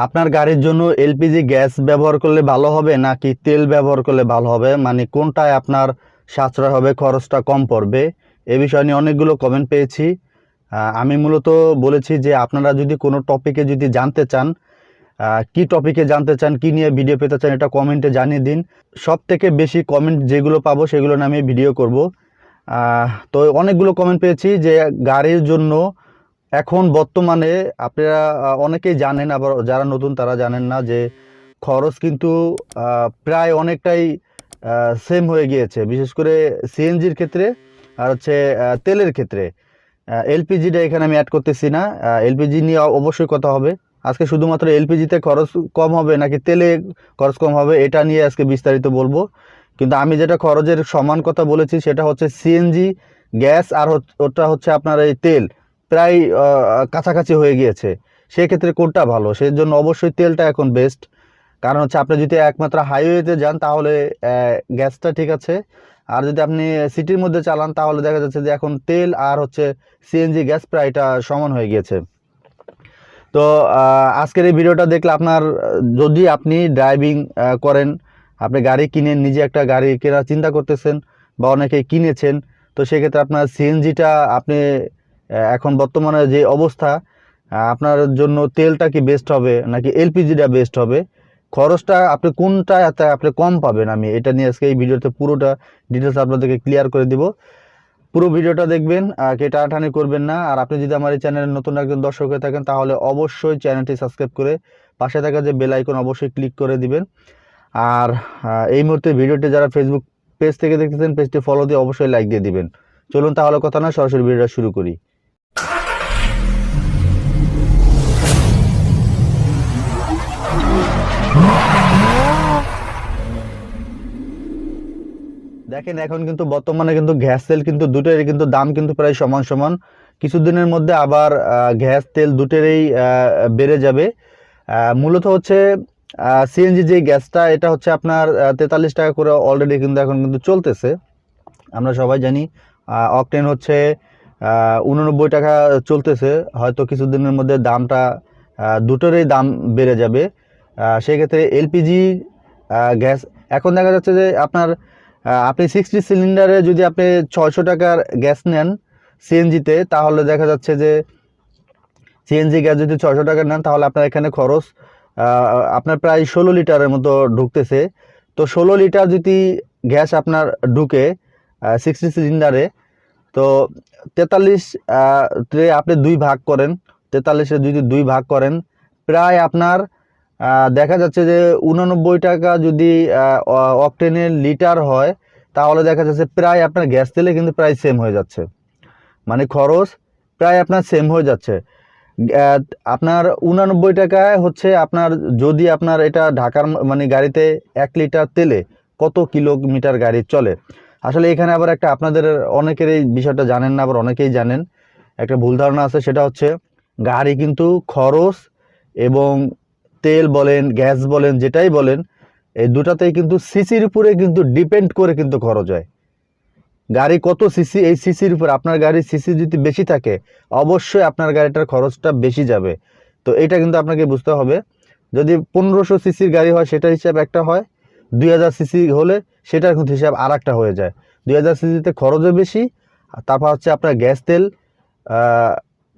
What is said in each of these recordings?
আপনার গাড়ির জন্য এলপিজি গ্যাস ব্যবহার করলে ভালো হবে নাকি তেল ব্যবহার করলে ভালো হবে, মানে কোনটায় আপনার সাশ্রয় হবে, খরচটা কম পড়বে? এ বিষয় নিয়ে অনেকগুলো কমেন্ট পেয়েছি। আমি মূলত বলেছি যে আপনারা যদি কোনো টপিকে যদি জানতে চান, কি টপিকে জানতে চান, কি নিয়ে ভিডিও পেতে চান, এটা কমেন্টে জানিয়ে দিন। সব থেকে বেশি কমেন্ট যেগুলো পাবো সেগুলো নিয়ে আমি ভিডিও করব। তো অনেকগুলো কমেন্ট পেয়েছি যে গাড়ির জন্য এখন বর্তমানে আপনারা অনেকেই জানেন, আবার যারা নতুন তারা জানেন না যে খরচ কিন্তু প্রায় অনেকটাই সেম হয়ে গিয়েছে, বিশেষ করে সিএনজির ক্ষেত্রে আর হচ্ছে তেলের ক্ষেত্রে। এলপিজিটা এখানে আমি অ্যাড করতেছি না, এলপিজি নিয়ে অবশ্যই কথা হবে আজকে। শুধুমাত্র এলপিজিতে খরচ কম হবে নাকি তেলে খরচ কম হবে এটা নিয়ে আজকে বিস্তারিত বলবো। কিন্তু আমি যেটা খরচের সমান কথা বলেছি সেটা হচ্ছে সিএনজি গ্যাস আর ওটা হচ্ছে আপনার এই তেল প্রায় কাছাকাছি হয়ে গিয়েছে। সেক্ষেত্রে কোনটা ভালো? সেই জন্য অবশ্যই তেলটা এখন বেস্ট। কারণ হচ্ছে আপনি যদি একমাত্র হাইওয়েতে যান তাহলে গ্যাসটা ঠিক আছে, আর যদি আপনি সিটির মধ্যে চালান তাহলে দেখা যাচ্ছে যে এখন তেল আর হচ্ছে সিএনজি গ্যাস প্রায় এটা সমান হয়ে গিয়েছে। তো আজকের এই ভিডিওটা দেখলে আপনার, যদি আপনি ড্রাইভিং করেন, আপনি গাড়ি কিনেন, নিজে একটা গাড়ি কেনার চিন্তা করতেছেন বা অনেকে কিনেছেন, তো সেক্ষেত্রে আপনার সিএনজিটা আপনি এখন বর্তমানে যে অবস্থা, আপনার জন্য তেলটা কি বেস্ট হবে নাকি এলপিজিটা বেস্ট হবে, খরচটা আপনি কোনটা আপনি কম পাবেন, আমি এটা নিয়ে আজকে এই ভিডিওতে পুরোটা ডিটেলস আপনাদেরকে ক্লিয়ার করে দিব। পুরো ভিডিওটা দেখবেন, কে টানাটানি করবেন না। আর আপনি যদি আমার এই চ্যানেলের নতুন একজন দর্শক হয়ে থাকেন তাহলে অবশ্যই চ্যানেলটি সাবস্ক্রাইব করে পাশে থাকা যে বেল আইকন অবশ্যই ক্লিক করে দিবেন। আর এই মুহূর্তে ভিডিওটি যারা ফেসবুক পেজ থেকে দেখতেছেন পেজটি ফলো দিয়ে অবশ্যই লাইক দিয়ে দিবেন। চলুন তাহলে কথা না, সরাসরি ভিডিওটা শুরু করি। দেখেন এখন কিন্তু বর্তমানে কিন্তু গ্যাস তেল কিন্তু দুটোরই কিন্তু দাম কিন্তু প্রায় সমান সমান। কিছুদিনের মধ্যে আবার গ্যাস তেল দুটোরই বেড়ে যাবে। মূলত হচ্ছে সিএনজি যে গ্যাসটা এটা হচ্ছে আপনার 43 টাকা করে অলরেডি কিন্তু এখন কিন্তু চলতেছে, আমরা সবাই জানি। অকটেন হচ্ছে 89 টাকা চলতেছে, হয়তো কিছুদিনের মধ্যে দামটা দুটোরই দাম বেড়ে যাবে। সেক্ষেত্রে এলপিজি গ্যাস এখন দেখা যাচ্ছে যে আপনার আপনি 60 সিলিন্ডারে যদি আপনি 600 টাকার গ্যাস নেন সিএনজিতে, তাহলে দেখা যাচ্ছে যে সিএনজি গ্যাস যদি 600 টাকা নেন তাহলে আপনার এখানে খরচ আপনার প্রায় 16 লিটারের মতো ঢুকতেছে। তো 16 লিটার যদি গ্যাস আপনার ঢুকে 60 সিলিন্ডারে, তো 43 আপনি 2 ভাগ করেন, 43-এ যদি 2 ভাগ করেন, প্রায় আপনার দেখা যাচ্ছে যে 89 টাকা যদি অকটেনের লিটার হয়, তাহলে দেখা যাচ্ছে প্রায় আপনার গ্যাস তেলে কিন্তু প্রায় সেম হয়ে যাচ্ছে, মানে খরচ প্রায় আপনার সেম হয়ে যাচ্ছে। আপনার 89 টাকায় হচ্ছে আপনার, যদি আপনার এটা ঢাকার মানে গাড়িতে 1 লিটার তেলে কত কিলোমিটার গাড়ি চলে। আসলে এখানে আবার একটা আপনাদের অনেকের এই বিষয়টা জানেন না, আবার অনেকেই জানেন, একটা ভুল ধারণা আছে, সেটা হচ্ছে গাড়ি কিন্তু খরচ এবং তেল বলেন গ্যাস বলেন যেটাই বলেন, এই দুটাতেই কিন্তু সিসির উপরে কিন্তু ডিপেন্ড করে কিন্তু খরচ হয়। গাড়ি কত সিসি, এই সিসির উপর, আপনার গাড়ির সিসি যদি বেশি থাকে অবশ্যই আপনার গাড়িটার খরচটা বেশি যাবে। তো এটা কিন্তু আপনাকে বুঝতে হবে। যদি 1500 সিসির গাড়ি হয় সেটার হিসাব একটা হয়, 2000 সিসি হলে সেটার কিন্তু হিসাব আর একটা হয়ে যায়। 2000 সিসিতে খরচও বেশি, তারপর হচ্ছে আপনার গ্যাস তেল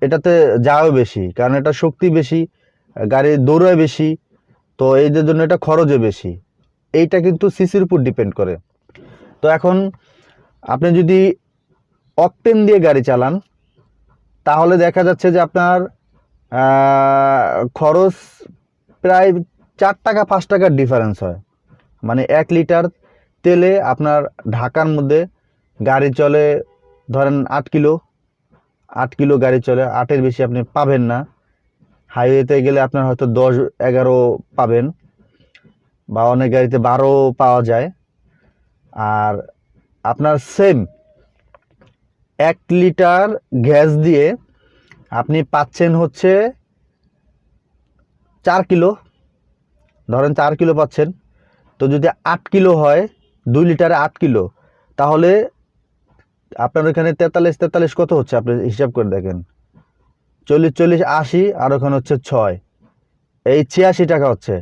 এটাতে যাওয়াও বেশি, কারণ এটা শক্তি বেশি, গাড়ি দৌড়ায় বেশি, তো এই যে জন্য এটা খরচও বেশি। এইটা কিন্তু সিসির উপর ডিপেন্ড করে। তো এখন আপনি যদি অকটেন দিয়ে গাড়ি চালান তাহলে দেখা যাচ্ছে যে আপনার খরচ প্রায় 4 টাকা 5 টাকার ডিফারেন্স হয়। মানে 1 লিটার তেলে আপনার ঢাকার মধ্যে গাড়ি চলে ধরেন 8 কিলো গাড়ি চলে, 8-এর বেশি আপনি পাবেন না। হাইওয়েতে গেলে আপনার হয়তো 10-11 পাবেন, বা অনেক গাড়িতে 12 পাওয়া যায়। আর আপনার সেম 1 লিটার গ্যাস দিয়ে আপনি পাচ্ছেন হচ্ছে 4 কিলো, ধরেন 4 কিলো পাচ্ছেন। তো যদি 8 কিলো হয়, 2 লিটারে 8 কিলো, তাহলে আপনার ওখানে 43 কত হচ্ছে আপনি হিসাব করে দেখেন, 40 40 80, আর ওখানে হচ্ছে 6, এই 86 টাকা হচ্ছে।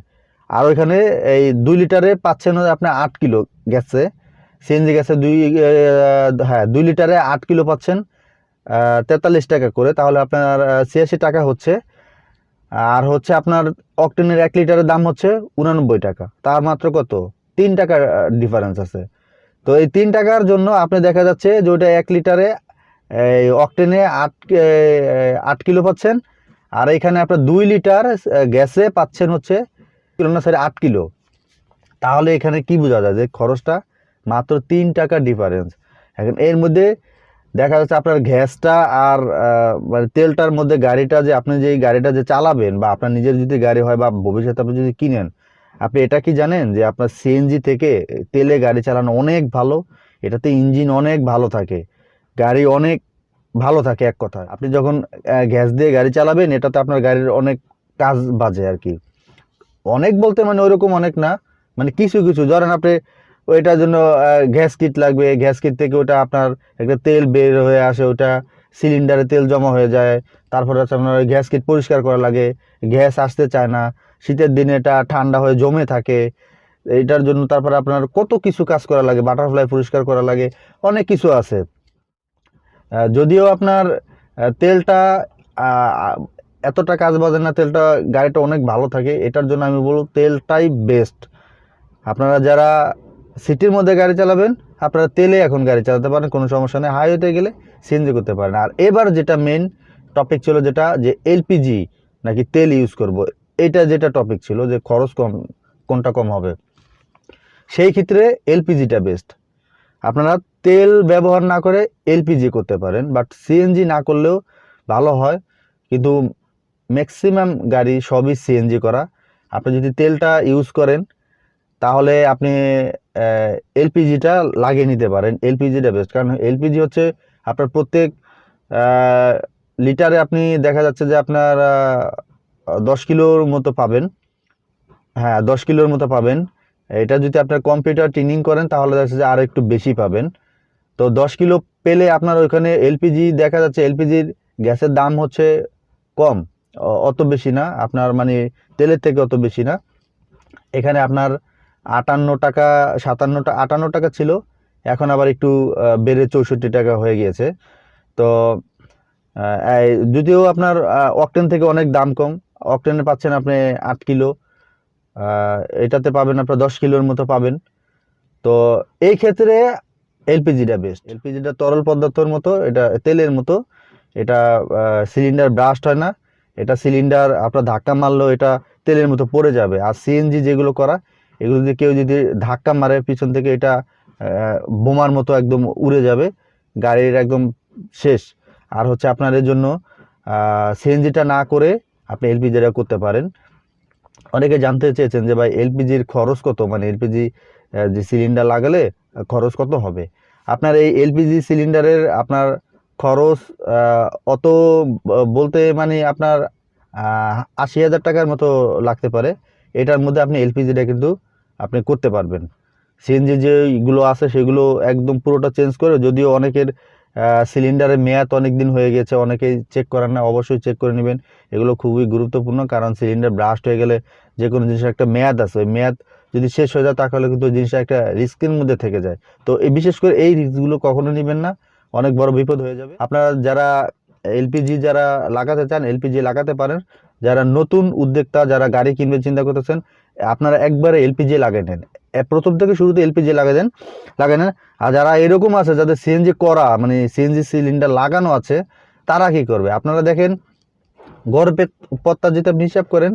আর ওইখানে এই 2 লিটারে পাচ্ছেন আপনি 8 কিলো গ্যাসে, সিএনজি গ্যাসে 2 লিটারে 8 কিলো পাচ্ছেন 43 টাকা করে, তাহলে আপনার 86 টাকা হচ্ছে। আর হচ্ছে আপনার অকটেনের 1 লিটারের দাম হচ্ছে 89 টাকা, তার মাত্র কত 3 টাকার ডিফারেন্স আছে। তো এই 3 টাকার জন্য আপনি দেখা যাচ্ছে যে ওইটা 1 লিটারে এই অকটেনে 8 কিলো পাচ্ছেন, আর এখানে আপনার 2 লিটার গ্যাসে পাচ্ছেন হচ্ছে কিলো না সরি 8 কিলো। তাহলে এখানে কি বোঝা যায় যে খরচটা মাত্র 3 টাকা ডিফারেন্স। এখন এর মধ্যে দেখা যাচ্ছে আপনার গ্যাসটা আর মানে তেলটার মধ্যে গাড়িটা যে আপনি যে গাড়িটা যে চালাবেন, বা আপনার নিজের যদি গাড়ি হয় বা ভবিষ্যতে আপনি যদি কিনেন, আপনি এটা কি জানেন যে আপনার সিএনজি থেকে তেলে গাড়ি চালানো অনেক ভালো। এটাতে ইঞ্জিন অনেক ভালো থাকে, গাড়ি অনেক ভালো থাকে। এক কথায় আপনি যখন গ্যাস দিয়ে গাড়ি চালাবেন, এটাতে আপনার গাড়ির অনেক কাজ বাজে আর কি। অনেক বলতে মানে ওইরকম অনেক না, মানে কিছু কিছু ধরেন আপনি ওইটার জন্য গ্যাস কিট লাগবে, গ্যাস কিট থেকে ওটা আপনার একটা তেল বের হয়ে আসে, ওটা সিলিন্ডারে তেল জমা হয়ে যায়, তারপরে হচ্ছে আপনার ওই গ্যাস কিট পরিষ্কার করা লাগে, গ্যাস আসতে চায় না, শীতের দিনে এটা ঠান্ডা হয়ে জমে থাকে, এটার জন্য তারপরে আপনার কত কিছু কাজ করা লাগে, বাটারফ্লাই পরিষ্কার করা লাগে, অনেক কিছু আছে। যদিও আপনার তেলটা এতটা কাজ বাজে না, তেলটা গাড়িটা অনেক ভালো থাকে, এটার জন্য আমি বলবো তেলটাই বেস্ট। আপনারা যারা সিটির মধ্যে গাড়ি চালাবেন, আপনারা তেলে এখন গাড়ি চালাতে পারেন, কোনো সমস্যা নেই। হাইওয়েতে গেলে সিএনজি করতে পারেন। আর এবার যেটা মেন টপিক ছিল, যেটা যে এলপিজি নাকি তেল ইউজ করব, এটা যেটা টপিক ছিল যে খরচ কম কোনটা কম হবে, সেই ক্ষেত্রে এলপিজিটা বেস্ট। আপনারা তেল ব্যবহার না করে এলপিজি করতে পারেন, বাট সিএনজি না করলেও ভালো হয়, কিন্তু ম্যাক্সিমাম গাড়ি সবই সিএনজি করা। আপনি যদি তেলটা ইউজ করেন তাহলে আপনি এলপিজিটা লাগিয়ে নিতে পারেন। এলপিজিটা বেস্ট, কারণ এলপিজি হচ্ছে আপনার প্রত্যেক লিটারে আপনি দেখা যাচ্ছে যে আপনার 10 কিলোর মতো পাবেন। হ্যাঁ, 10 কিলোর মতো পাবেন। এটা যদি আপনার কম্পিউটার টিনিং করেন তাহলে দেখা যাচ্ছে যে আরও একটু বেশি পাবেন। তো 10 কিলো পেলে আপনার ওইখানে এলপিজি দেখা যাচ্ছে এলপিজির গ্যাসের দাম হচ্ছে কম, অত বেশি না আপনার, মানে তেলের থেকে অত বেশি না। এখানে আপনার 58 টাকা 58 টাকা ছিল, এখন আবার একটু বেড়ে 64 টাকা হয়ে গিয়েছে। তো যদিও আপনার অকটেন থেকে অনেক দাম কম, অকটেনে পাচ্ছেন আপনি 8 কিলো, এটাতে পাবেন আপনার 10 কিলোর মতো পাবেন। তো এই ক্ষেত্রে এলপিজিটা বেস্ট। এলপিজিটা তরল পদার্থের মতো, এটা তেলের মতো, এটা সিলিন্ডার ব্রাস্ট হয় না, এটা সিলিন্ডার আপনার ধাক্কা মারলেও এটা তেলের মতো পড়ে যাবে। আর সিএনজি যেগুলো করা, এগুলো যদি কেউ যদি ধাক্কা মারে পিছন থেকে, এটা বোমার মতো একদম উড়ে যাবে, গাড়ির একদম শেষ। আর হচ্ছে আপনার এর জন্য সিএনজিটা না করে আপনি এলপিজিটা করতে পারেন। অনেকে জানতে চেয়েছেন যে ভাই এলপিজির খরচ কত, মানে এলপিজি যে সিলিন্ডার লাগালে খরচ কত হবে। আপনার এই এলপিজি সিলিন্ডারের আপনার খরচ অত বলতে মানে আপনার 80,000 টাকার মতো লাগতে পারে। এটার মধ্যে আপনি এলপিজিটা কিন্তু আপনি করতে পারবেন। সিএনজি যেগুলো আছে সেগুলো একদম পুরোটা চেঞ্জ করে, যদিও অনেকের সিলিন্ডারের মেয়াদ অনেক দিন হয়ে গেছে, অনেকেই চেক করেন না, অবশ্যই চেক করে নেবেন। এগুলো খুবই গুরুত্বপূর্ণ, কারণ সিলিন্ডার ব্রাস্ট হয়ে গেলে যে কোনো জিনিসের একটা মেয়াদ আছে, ওই মেয়াদ যদি শেষ হয়ে যায় তাহলে কিন্তু জিনিসটা একটা রিস্কের মধ্যে থেকে যায়। তো এই বিশেষ করে এই রিস্কগুলো কখনো নেবেন না, অনেক বড় বিপদ হয়ে যাবে। আপনারা যারা এলপিজি যারা লাগাতে চান এলপিজি লাগাতে পারেন। যারা নতুন উদ্যোক্তা, যারা গাড়ি কিনবে চিন্তা করতেছেন, আপনারা একবারে এলপিজি লাগিয়ে নেন, প্রথম থেকে শুরুতে এলপিজি লাগিয়ে নেন। আর যারা এরকম আছে যাদের সিএনজি করা, মানে সিএনজি সিলিন্ডার লাগানো আছে, তারা কি করবে? আপনারা দেখেন গড়পত্তা যেটা আপনি হিসাব করেন,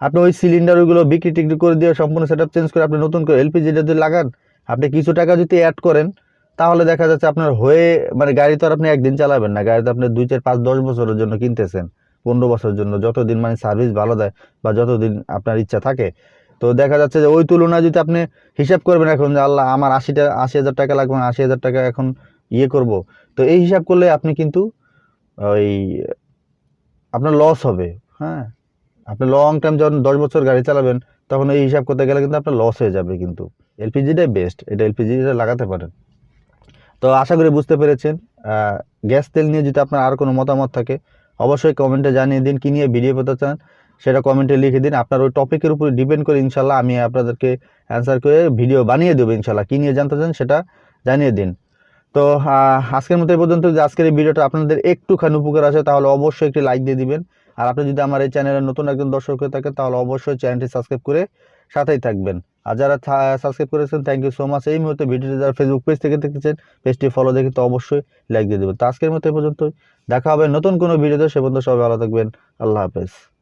আপনি ওই সিলিন্ডার ওইগুলো বিক্রি টিক্রি করে দিয়ে সম্পূর্ণ সেটআপ চেঞ্জ করে আপনি নতুন করে এলপিজিটা যদি লাগান, আপনি কিছু টাকা যদি অ্যাড করেন, তাহলে দেখা যাচ্ছে আপনার হয়ে, মানে গাড়ি তো আর আপনি একদিন চালাবেন না, গাড়ি তো আপনি 2 4 5 10 বছরের জন্য কিনতেছেন, 15 বছরের জন্য, যতদিন মানে সার্ভিস ভালো দেয় বা যতদিন আপনার ইচ্ছা থাকে। তো দেখা যাচ্ছে যে ওই তুলনায় যদি আপনি হিসাব করবেন এখন যে আল্লাহ আমার 80,000 টাকা লাগবে, 80,000 টাকা এখন ইয়ে করব, তো এই হিসাব করলে আপনি কিন্তু ওই আপনার লস হবে। হ্যাঁ, আপনি লং টাইম যখন 10 বছর গাড়ি চালাবেন, তখন এই হিসাব করতে গেলে কিন্তু আপনার লস হয়ে যাবে। কিন্তু এলপিজিটাই বেস্ট, এটা এলপিজিটা লাগাতে পারেন। তো আশা করি বুঝতে পেরেছেন। গ্যাস তেল নিয়ে যদি আপনার আর কোনো মতামত থাকে অবশ্যই কমেন্টে জানিয়ে দিন, কি নিয়ে ভিডিও পেতে চান। সেটা কমেন্টে লিখে দিন। আপনার ওই টপিকের উপরে ডিপেন্ড করে ইনশাল্লাহ আমি আপনাদেরকে অ্যান্সার করে ভিডিও বানিয়ে দেবো ইনশাল্লাহ। কী নিয়ে জানতে চান সেটা জানিয়ে দিন। তো আজকের মতো এই পর্যন্ত। যদি আজকের এই ভিডিওটা আপনাদের একটুখানি উপকার আসে তাহলে অবশ্যই একটি লাইক দিয়ে দিবেন। আর আপনি যদি আমার এই চ্যানেলের নতুন একজন দর্শক হয়ে থাকেন তাহলে অবশ্যই চ্যানেলটি সাবস্ক্রাইব করে সাথেই থাকবেন। আর যারা সাবস্ক্রাইব করেছেন থ্যাংক ইউ সো মাচ। এই মুহূর্তে ভিডিওটি যারা ফেসবুক পেজ থেকে দেখতেছেন পেজটি ফলো দেখে তো অবশ্যই লাইক দিয়ে দেবেন। তো আজকের মতো এই পর্যন্ত, দেখা হবে নতুন কোনো ভিডিওতে। সে পর্যন্ত সবাই ভালো থাকবেন। আল্লাহ হাফেজ।